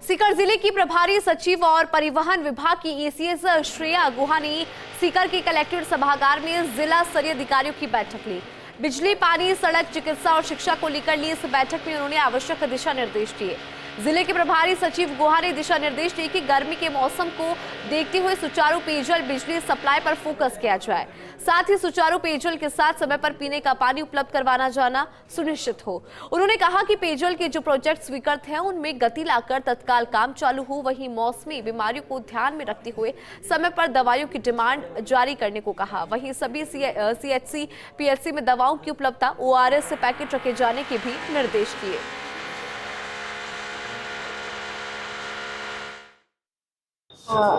सीकर जिले की प्रभारी सचिव और परिवहन विभाग की एसीएस श्रेया गुहा ने सीकर के कलेक्ट्रेट सभागार में जिला स्तरीय अधिकारियों की बैठक ली। बिजली, पानी, सड़क, चिकित्सा और शिक्षा को लेकर ली इस बैठक में उन्होंने आवश्यक दिशा निर्देश दिए। जिले के प्रभारी सचिव गुहा ने दिशा निर्देश दिए कि गर्मी के मौसम को देखते हुए सुचारू पेयजल बिजली सप्लाई पर फोकस किया जाए। साथ ही सुचारू पेयजल के साथ समय पर पीने का पानी उपलब्ध करवाना जाना सुनिश्चित हो। उन्होंने कहा कि पेयजल के जो प्रोजेक्ट स्वीकृत हैं उनमें गति लाकर तत्काल काम चालू हो। वहीं मौसमी बीमारियों को ध्यान में रखते हुए समय पर दवाइयों की डिमांड जारी करने को कहा। वहीं सभी सीएचसी, पीएचसी में दवाओं की उपलब्धता, ओआरएस पैकेट रखे जाने के भी निर्देश दिए।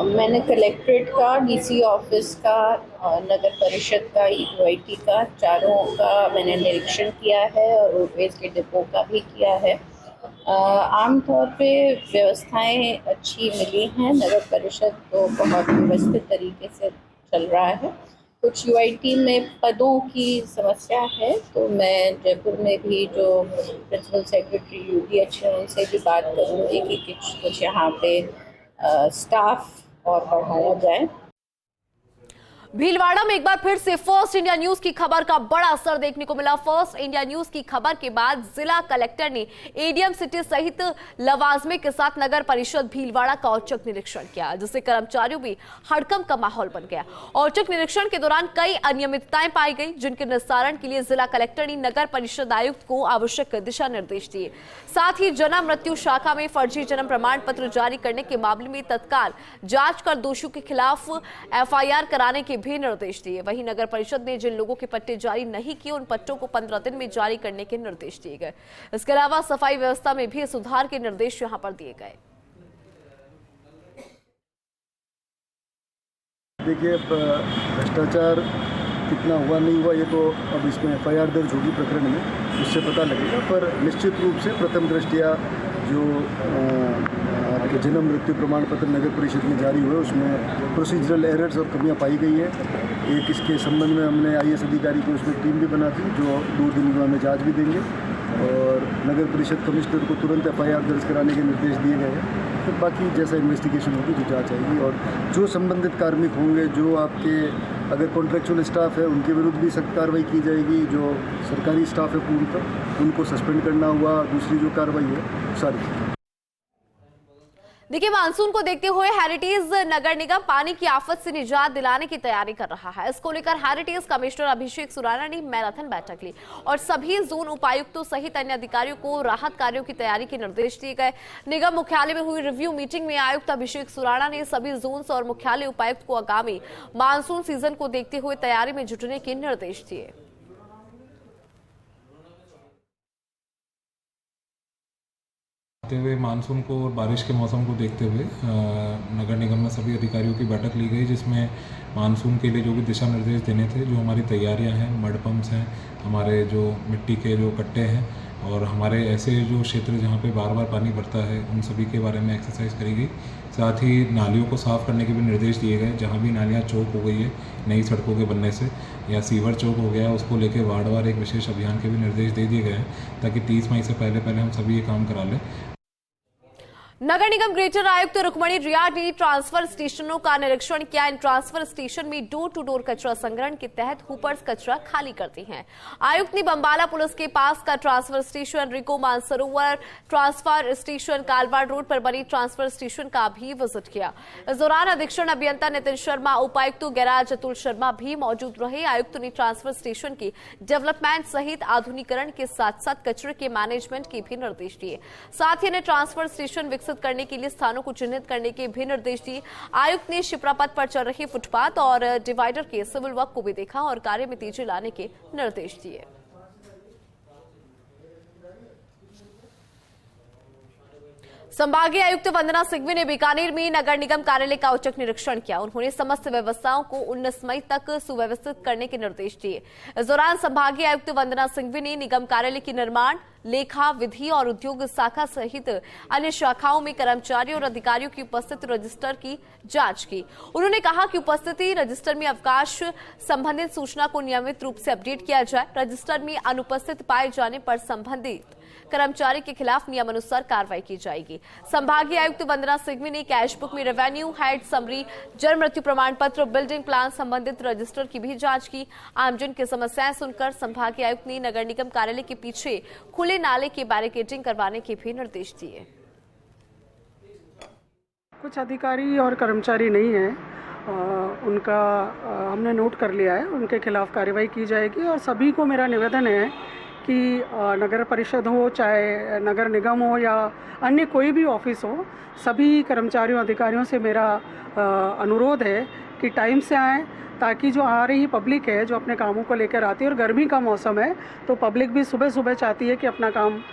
मैंने कलेक्ट्रेट का, डीसी ऑफिस का, नगर परिषद का, यूआईटी का, चारों का मैंने निरीक्षण किया है और रोडवेज के डिपो का भी किया है। आमतौर पे व्यवस्थाएं अच्छी मिली हैं। नगर परिषद तो बहुत व्यवस्थित तरीके से चल रहा है। कुछ यूआईटी में पदों की समस्या है, तो मैं जयपुर में भी जो प्रिंसिपल सेक्रेटरी यूडीएच है उनसे भी बात करूँगी कि कुछ यहाँ पे स्टाफ और बढ़ाया जाए। भीलवाड़ा में एक बार फिर से फर्स्ट इंडिया न्यूज की खबर का बड़ा असर देखने को मिला। फर्स्ट इंडिया न्यूज की खबर के बाद जिला कलेक्टर ने एडीएम सिटी सहित लवाजमे के साथ नगर परिषद भीलवाड़ा का औचक निरीक्षण किया, जिससे कर्मचारियों में हड़कंप का माहौल बन गया। औचक निरीक्षण के दौरान कई अनियमितताएं पाई गई, जिनके निस्तारण के लिए जिला कलेक्टर ने नगर परिषद आयुक्त को आवश्यक दिशा निर्देश दिए। साथ ही जन्म मृत्यु शाखा में फर्जी जन्म प्रमाण पत्र जारी करने के मामले में तत्काल जांच कर दोषियों के खिलाफ एफआईआर कराने के भी निर्देश दिए। वहीं नगर परिषद ने जिन लोगों के पट्टे जारी नहीं किए उन पट्टों को 15 दिन में जारी करने के निर्देश दिए गए। इसके अलावा सफाई व्यवस्था में भी सुधार के निर्देश यहां पर दिए गए। देखिए, भ्रष्टाचार कितना हुआ नहीं हुआ ये तो अब इसमें एफआईआर दर्ज होगी प्रकरण में, उससे पता लगेगा। पर निश्चित रूप से प्रथम दृष्टया जो आपके जन्म मृत्यु प्रमाण पत्र नगर परिषद में जारी हुए उसमें प्रोसीजरल एरर्स और कमियां पाई गई है। एक इसके संबंध में हमने आईएएस अधिकारी की उसमें टीम भी बना दी जो 2 दिन में हमें जांच भी देंगे और नगर परिषद कमिश्नर को तुरंत एफआईआर दर्ज कराने के निर्देश दिए गए हैं। फिर बाकी जैसा इन्वेस्टिगेशन होगी जो जांच आएगी और जो संबंधित कार्मिक होंगे, जो आपके अगर कॉन्ट्रेक्चुअल स्टाफ है उनके विरुद्ध भी सख्त कार्रवाई की जाएगी। जो सरकारी स्टाफ है पूर्णतः उनको सस्पेंड करना हुआ, दूसरी जो कार्रवाई है सारी। देखिए, मानसून को देखते हुए हेरिटेज नगर निगम पानी की आफत से निजात दिलाने की तैयारी कर रहा है। इसको लेकर हेरिटेज कमिश्नर अभिषेक सुराणा ने मैराथन बैठक ली और सभी जोन उपायुक्तों सहित अन्य अधिकारियों को राहत कार्यों की तैयारी के निर्देश दिए गए। निगम मुख्यालय में हुई रिव्यू मीटिंग में आयुक्त अभिषेक सुराणा ने सभी जोन्स और मुख्यालय उपायुक्त को आगामी मानसून सीजन को देखते हुए तैयारी में जुटने के निर्देश दिए। हुए मानसून को और बारिश के मौसम को देखते हुए नगर निगम में सभी अधिकारियों की बैठक ली गई, जिसमें मानसून के लिए जो भी दिशा निर्देश देने थे, जो हमारी तैयारियां हैं, मड पंप्स हैं, हमारे जो मिट्टी के जो कट्टे हैं और हमारे ऐसे जो क्षेत्र जहां पे बार बार पानी भरता है उन सभी के बारे में एक्सरसाइज करी गई। साथ ही नालियों को साफ़ करने के भी निर्देश दिए गए। जहाँ भी नालियाँ चौक हो गई है नई सड़कों के बनने से या सीवर चौक हो गया है, उसको लेकर वार्डवार एक विशेष अभियान के भी निर्देश दे दिए गए हैं ताकि 30 मई से पहले हम सभी ये काम करा लें। नगर निगम ग्रेटर आयुक्त रुक्मणी रियाड ने ट्रांसफर स्टेशनों का निरीक्षण किया। इन ट्रांसफर स्टेशन में डोर टू डोर कचरा संग्रहण के तहत हुपर्स कचरा खाली करती हैं। आयुक्त ने बम्बाला पुलिस के पास का transfer station, RIICO Mansarovar transfer station, Kalwar road पर बनी ट्रांसफर स्टेशन का भी विजिट किया। इस दौरान अधीक्षण अभियंता नितिन शर्मा, उपायुक्त गैराज अतुल शर्मा भी मौजूद रहे। आयुक्त ने ट्रांसफर स्टेशन की डेवलपमेंट सहित आधुनिकीकरण के साथ साथ कचरे के मैनेजमेंट के भी निर्देश दिए। साथ ही ने ट्रांसफर स्टेशन विकसित करने के लिए स्थानों को चिन्हित करने के भी निर्देश दिए। आयुक्त ने शिप्रा पथ पर चल रहे फुटपाथ और डिवाइडर के सिविल वर्क को भी देखा और कार्य में तेजी लाने के निर्देश दिए। संभागीय आयुक्त वंदना सिंघवी ने बीकानेर में नगर निगम कार्यालय का औचक निरीक्षण किया। उन्होंने समस्त व्यवस्थाओं को 19 मई तक सुव्यवस्थित करने के निर्देश दिए। इस दौरान संभागीय आयुक्त वंदना सिंघवी ने निगम कार्यालय की निर्माण, लेखा, विधि और उद्योग शाखा सहित अन्य शाखाओं में कर्मचारियों और अधिकारियों की उपस्थिति रजिस्टर की जांच की। उन्होंने कहा कि उपस्थिति रजिस्टर में अवकाश संबंधित सूचना को नियमित रूप से अपडेट किया जाए। रजिस्टर में अनुपस्थित पाए जाने पर संबंधित कर्मचारी के खिलाफ नियमानुसार कार्रवाई की जाएगी। संभागीय आयुक्त वंदना सिंघवी ने कैश बुक में रेवेन्यू हेड समरी, जन्म मृत्यु प्रमाण पत्र, बिल्डिंग प्लान संबंधित रजिस्टर की भी जांच की। आमजन की समस्याएं सुनकर संभागीय आयुक्त ने नगर निगम कार्यालय के पीछे खुले नाले की बैरिकेडिंग करवाने के भी निर्देश दिए। कुछ अधिकारी और कर्मचारी नहीं हैं, उनका हमने नोट कर लिया है, उनके खिलाफ कार्रवाई की जाएगी। और सभी को मेरा निवेदन है कि नगर परिषद हो, चाहे नगर निगम हो या अन्य कोई भी ऑफिस हो, सभी कर्मचारियों अधिकारियों से मेरा अनुरोध है कि टाइम से आएँ, ताकि जो आ रही पब्लिक है जो अपने कामों को लेकर आती है, और गर्मी का मौसम है तो पब्लिक भी सुबह सुबह चाहती है कि अपना काम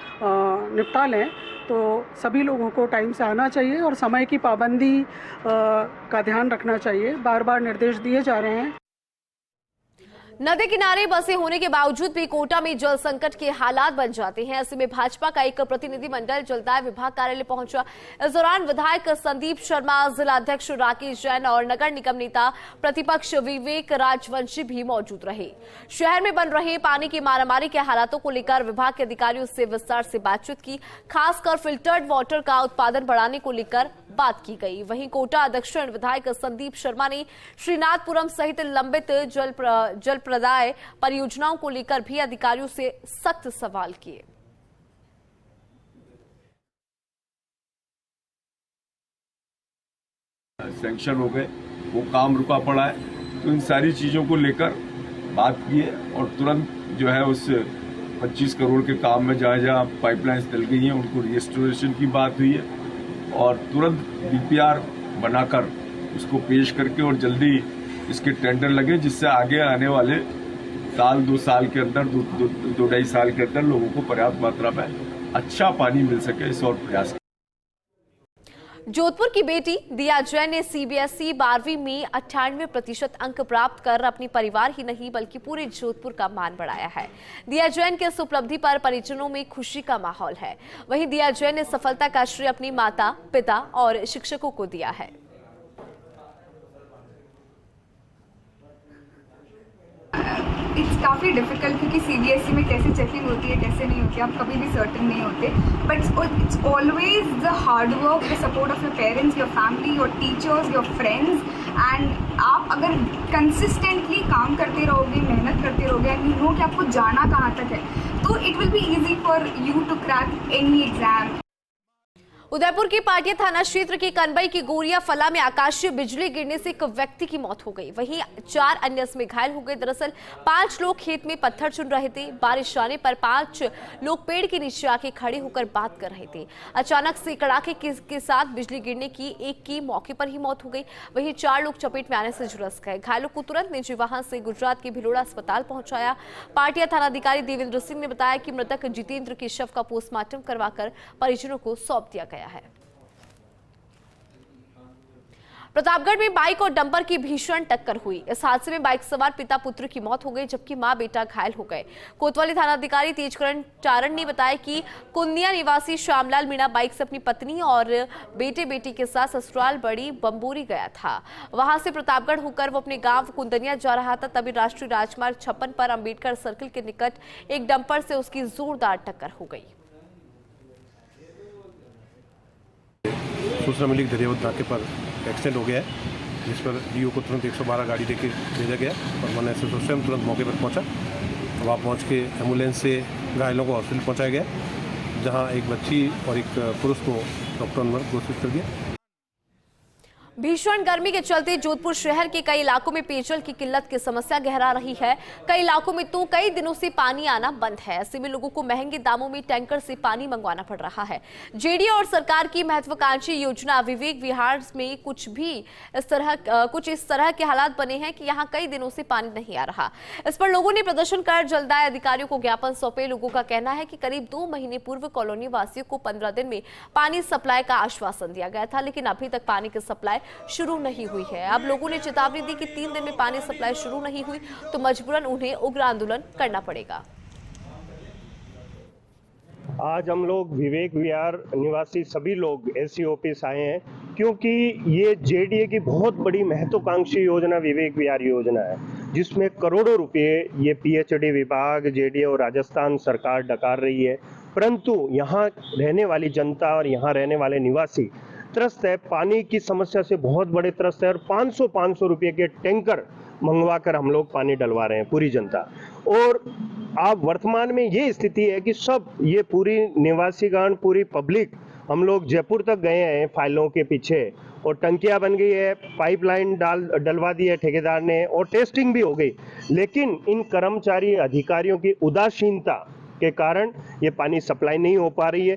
निपटा लें, तो सभी लोगों को टाइम से आना चाहिए और समय की पाबंदी का ध्यान रखना चाहिए। बार बार निर्देश दिए जा रहे हैं। नदी किनारे बसे होने के बावजूद भी कोटा में जल संकट के हालात बन जाते हैं। ऐसे में भाजपा का एक प्रतिनिधिमंडल जलदाय विभाग कार्यालय पहुंचा। इस दौरान विधायक संदीप शर्मा, जिला अध्यक्ष राकेश जैन और नगर निगम नेता प्रतिपक्ष विवेक राजवंशी भी मौजूद रहे। शहर में बन रहे पानी की मारामारी के हालातों को लेकर विभाग के अधिकारियों से विस्तार से बातचीत की। खासकर फिल्टर्ड वाटर का उत्पादन बढ़ाने को लेकर बात की गई। वहीं कोटा दक्षिण विधायक संदीप शर्मा ने श्रीनाथपुरम सहित लंबित जल प्रदाय परियोजनाओं को लेकर भी अधिकारियों से सख्त सवाल किए। सैंक्शन हो गए, वो काम रुका पड़ा है, तो इन सारी चीजों को लेकर बात की है और तुरंत जो है उस 25 करोड़ के काम में जहाँ पाइपलाइंस डल गई हैं उनको रिस्टोरेशन की बात हुई है और तुरंत डीपीआर बनाकर उसको पेश करके और जल्दी इसके टेंडर लगे, जिससे आगे आने वाले साल 2 साल के अंदर, 2-2.5 साल के अंदर लोगों को पर्याप्त मात्रा में अच्छा पानी मिल सके, इस और प्रयास। जोधपुर की बेटी दिया जैन ने सीबीएसई 12वीं में 98% अंक प्राप्त कर अपने परिवार ही नहीं बल्कि पूरे जोधपुर का मान बढ़ाया है। दिया जैन के इस उपलब्धि पर परिजनों में खुशी का माहौल है। वहीं दिया जैन ने सफलता का श्रेय अपनी माता, पिता और शिक्षकों को दिया है। इट्स काफ़ी डिफ़िकल्ट क्योंकि सीबीएसई में कैसे चेकिंग होती है कैसे नहीं होती है आप कभी भी सर्टेन नहीं होते, but it's always the hard work, the support of your parents, your family, your teachers, your friends, and आप अगर कंसिस्टेंटली काम करते रहोगे, मेहनत करते रहोगे एंड यू नो कि आपको जाना कहाँ तक है, तो it will be easy for you to crack any exam. Udaipur के पाटिया थाना क्षेत्र के कनबई की गोरिया फला में आकाशीय बिजली गिरने से एक व्यक्ति की मौत हो गई, वहीं 4 अन्य इसमें घायल हो गए। दरअसल 5 लोग खेत में पत्थर चुन रहे थे। बारिश आने पर 5 लोग पेड़ के नीचे आके खड़े होकर बात कर रहे थे। अचानक से कड़ाके के साथ बिजली गिरने की एक की मौके पर ही मौत हो गई, वहीं 4 लोग चपेट में आने से झुलस गए। घायलों को तुरंत निजी वाहन से गुजरात के भिलोड़ा अस्पताल पहुंचाया। पाटिया थानाधिकारी देवेंद्र सिंह ने बताया कि मृतक जितेंद्र के शव का पोस्टमार्टम करवाकर परिजनों को सौंप दिया गया है। प्रतापगढ़ में बाइक और डंपर की भीषण टक्कर हुई। इस हादसे में बाइक सवार पिता पुत्र की मौत हो गई, जबकि मां बेटा घायल हो गए। कोतवाली थानाधिकारी तेजकरण चारण ने बताया कि कुंदिया निवासी श्यामलाल मीणा बाइक से अपनी पत्नी और बेटे बेटी के साथ ससुराल बड़ी बम्बोरी गया था। वहां से प्रतापगढ़ होकर वो अपने गांव कुंदनिया जा रहा था, तभी राष्ट्रीय राजमार्ग 56 पर अंबेडकर सर्किल के निकट एक डंपर से उसकी जोरदार टक्कर हो गई। सूचना मिली दरियावत नाके पर एक्सीडेंट हो गया है, जिस पर डीओ को तुरंत 112 गाड़ी देके भेजा गया और मैंने एसएसओ स्वयं तुरंत मौके पर पहुंचा। वहाँ पहुंच के एम्बुलेंस से घायलों को हॉस्पिटल पहुंचाया गया, जहां एक बच्ची और एक पुरुष को डॉक्टर ने घोषित कर दिया। भीषण गर्मी के चलते जोधपुर शहर के कई इलाकों में पेयजल की किल्लत की समस्या गहरा रही है। कई इलाकों में तो कई दिनों से पानी आना बंद है। ऐसे में लोगों को महंगे दामों में टैंकर से पानी मंगवाना पड़ रहा है। जेडीए और सरकार की महत्वाकांक्षी योजना विवेक विहार में कुछ इस तरह के हालात बने हैं कि यहां कई दिनों से पानी नहीं आ रहा। इस पर लोगों ने प्रदर्शन कर जलदाय अधिकारियों को ज्ञापन सौंपे। लोगों का कहना है कि करीब 2 महीने पूर्व कॉलोनी वासियों को 15 दिन में पानी सप्लाई का आश्वासन दिया गया था, लेकिन अभी तक पानी की सप्लाई शुरू नहीं हुई है। अब लोगों ने चेतावनी दी कि 3 दिन में पानी सप्लाई शुरू नहीं हुई तो मजबूरन उन्हें उग्र आंदोलन करना पड़ेगा। आज हम लोग विवेक विहार निवासी सभी लोग एससी ऑफिस आए हैं, क्योंकि ये जेडीए की बहुत बड़ी महत्वाकांक्षी योजना विवेक विहार योजना है, जिसमें करोड़ों रुपए ये पीएचडी विभाग, जेडीए और राजस्थान सरकार डकार रही है। परंतु यहाँ रहने वाली जनता और यहाँ रहने वाले निवासी त्रस्त है, पानी की समस्या से बहुत बड़े त्रस्त है और 500 रुपये के टैंकर मंगवा कर हम लोग पानी डलवा रहे हैं पूरी जनता। और अब वर्तमान में ये स्थिति है कि सब ये पूरी निवासीगण, पूरी पब्लिक, हम लोग जयपुर तक गए हैं फाइलों के पीछे और टंकियां बन गई है, पाइपलाइन डलवा दी है ठेकेदार ने और टेस्टिंग भी हो गई, लेकिन इन कर्मचारी अधिकारियों की उदासीनता के कारण ये पानी सप्लाई नहीं हो पा रही है।